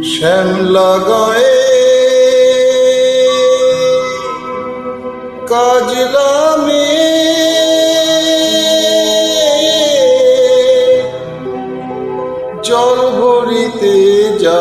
শ্যামলা গায়ে কাজলা জল ভরিতে যা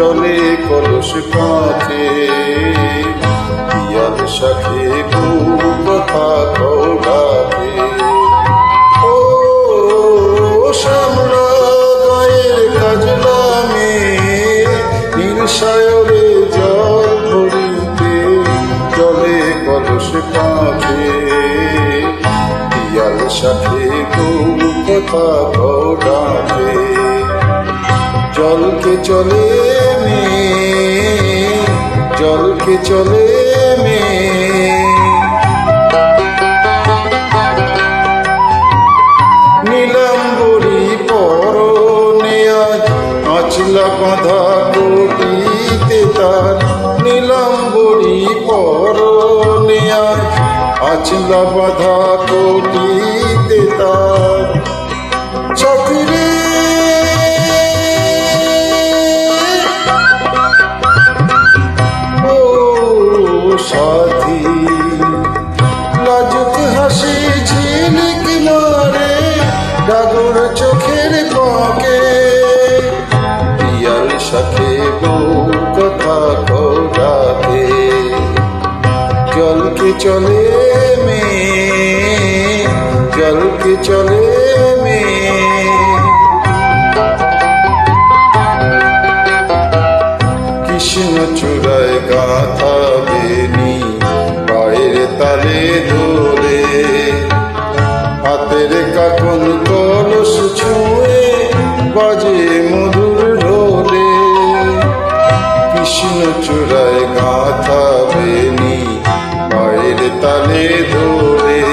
চলে কলস কাঁচে পিয়াল শাখে কথা কৌড়াবে ও শ্যামলা গায়ের কাজলা নীল সায়রে জল ভরিতে চলে কলস কাঁচে পিয়াল শাখে কথা কৌড়াবে জলকে চলে জলকে চলে নীলাম্বরী পরনে আজ আঁচলা বাঁধা কোটিতে তার নীলাম্বরী পরনে আজ আঁচলা বাঁধা কোটিতে তার চাকরি সাথী লাজুক হাসি ঝিলিক মারে ডাগর চোখের পাকে পিয়াল শাখে কথা কৌড়াবে জলকে চলে জলকে চলে কৃষ্ণ চূড়ায় গাথা বেনি পায়ের তালে দোলে হাতের কাকন কলস ছুঁয়ে বাজে মধুর ঢোলে কৃষ্ণ চূড়ায় গাথা বেনি পায়ের তালে দোলে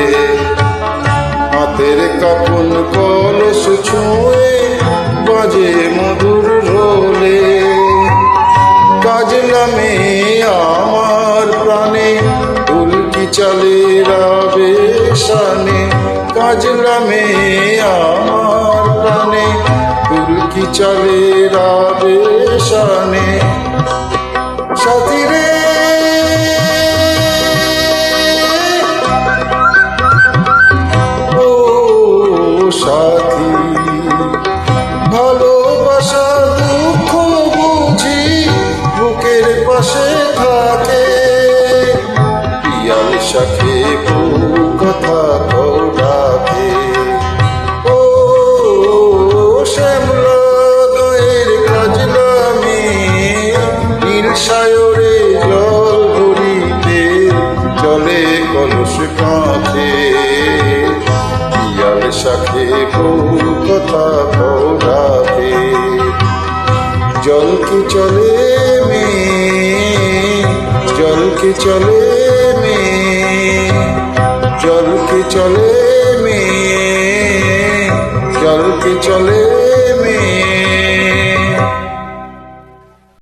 হাতের কাকন কলস ছুঁয়ে বাজে মধুর ঢোলে কাজলা আমার প্রাণে উল্কি চলে রাবে শানে কাজলা আমার প্রাণে উল্কি চলে রাবে শানে সাথী রে ও সাথী ভালোবাসা দুঃখ বুঝি বুকের পাশে থাকে পিয়াল শাখে কথা কৌড়াবে ও শ্যামলা গায়ের কাজলা নীল সায়রে জল ভরিতে চলে কলস কাঁচে পিয়াল শাখে কথা কৌড়াবে জলকে চলে জলকে চলে জলকে চলে জলকে চলে